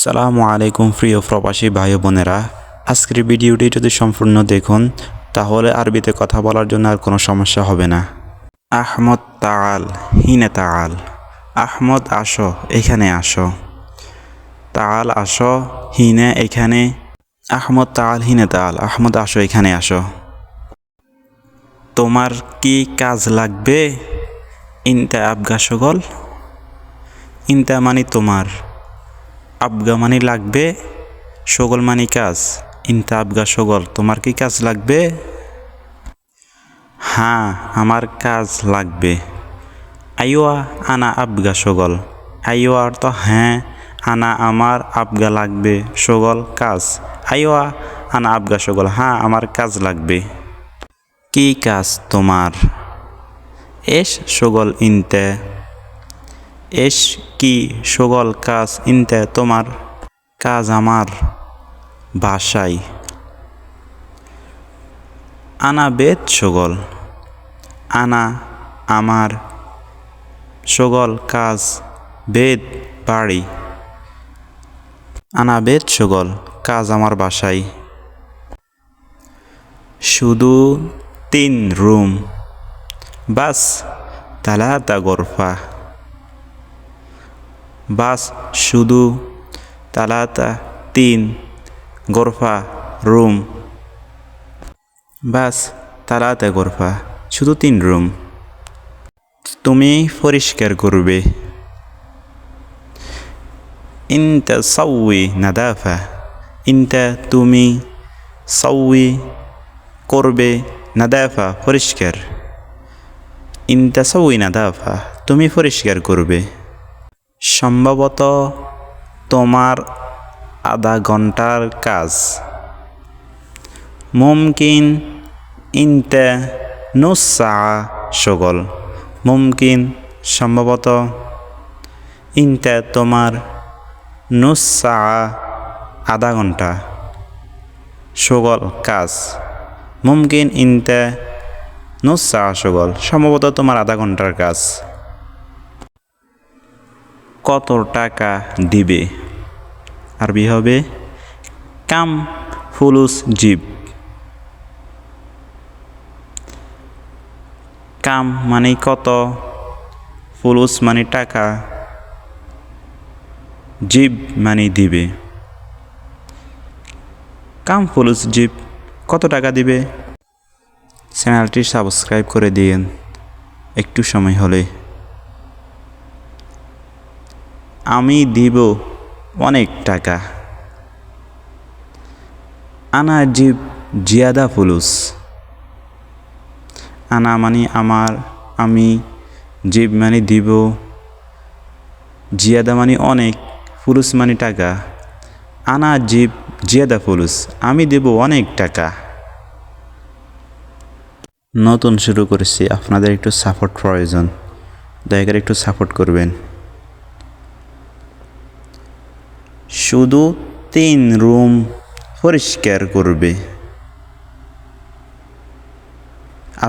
সালামু আলাইকুম প্রিয় প্রবাসী ভাই বোনেরা, আজকের ভিডিওটি যদি সম্পূর্ণ দেখুন তাহলে আরবিতে কথা বলার জন্য আর কোনো সমস্যা হবে না। আহমদ তাআল হিনে তাআল, আহমদ আসো, এখানে আসো। তাআল আসো, হিনে এখানে। আহমদ তাআল হিনে তাআল, আহমদ আসো, এখানে আসো। তোমার কি কাজ লাগবে? ইনতা আবগা শগল। ইনতা মানে তোমার, আবগা মানে লাগবে, শগল মানে কাজ। ইনতা আবগা শগল, তোমার কি কাজ লাগবে? হ্যাঁ, আমার কাজ লাগবে। আইওয়া আনা আবগা শগল। আইওয়া অর্থ হ্যাঁ, আনা আমার, আবগা লাগবে, শগল কাজ। আইওয়া আনা আবগা শগল, হ্যাঁ আমার কাজ লাগবে। কি কাজ তোমার? এস শগল ইনতে। এস কি শগল কাজ, ইনতে তোমার। কাজ আমার বাসায়। আনা বেত শগল। আনা আমার, শগল কাজ, বেত বাড়ি। আনা বেত শগল, কাজ আমার বাসায়। শুধু 3 রুম। বাস তালাতা গরফা। বাস শুধু, তালাতা 3, গরফা রুম। বাস তালাতা গরফা, শুধু 3 রুম। তুমি পরিষ্কার করবে। ইনতা সাউই নাদাফা। ইনতা তুমি, সাউই করবে, নাদাফা পরিষ্কার। ইনতা সাউই নাদাফা, তুমি পরিষ্কার করবে। সম্ভবত তোমার আধা ঘন্টার কাজ। মুমকিন ইনতা নুস সা শগল। মুমকিন সম্ভবত, ইনতা তোমার, নুস সা আধা ঘন্টা, শগল কাজ। মুমকিন ইনতা নুস সা শগল, সম্ভবত তোমার আধা ঘন্টার কাজ। কত টাকা দিবে? আরবি হবে কাম ফুলুস জিব। কাম মানে কত, ফুলুস মানে টাকা, জিব মানে দিবে। কাম ফুলুস জিব, কত টাকা দিবে? চ্যানেলটি সাবস্ক্রাইব করে দিন একটু সময় হলে। আমি দিব অনেক টাকা। আনা জিব জিয়াদা ফুলুস। আনা মানে আমার, আমি, জিব মানে দিব, জিয়াদা মানে অনেক, ফুলুস মানে টাকা। আনা জিব জিয়াদা ফুলুস, আমি দেব অনেক টাকা। নতুন শুরু করেছি, আপনাদের একটু সাপোর্ট প্রয়োজন, দয়া করে একটু সাপোর্ট করবেন। শুধু 3 রুম পরিষ্কার করবে।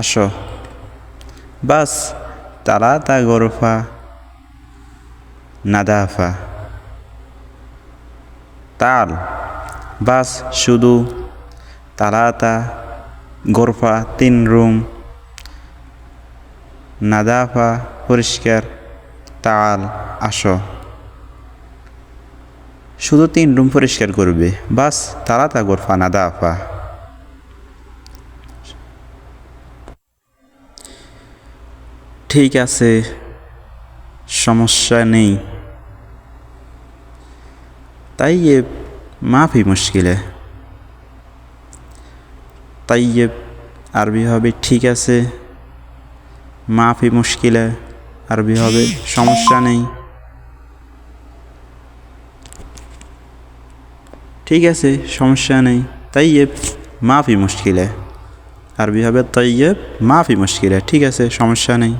আসো। বাস তালাতা গরফা নাদাফা। তাল বাস শুধু, তালাতা গরফা 3 রুম, নাদাফা পরিষ্কার, তাল আসো। শুধু 3 রুম পরিষ্কার করবে। বাস তালাতা গরফা নাদাফা। ঠিক আছে, সমস্যা নেই। তাইয়েব মাফি মুশকিলে। তাইয়েব আরবি হবে ঠিক আছে, মাফি মুশকিলে আরবি হবে সমস্যা নেই। ঠিক আছে, সমস্যা নেই। তাইয়েব মাফি মুশকিলে আরবি হবে তাইয়েব মাফি মুশকিলে, ঠিক আছে সমস্যা নেই।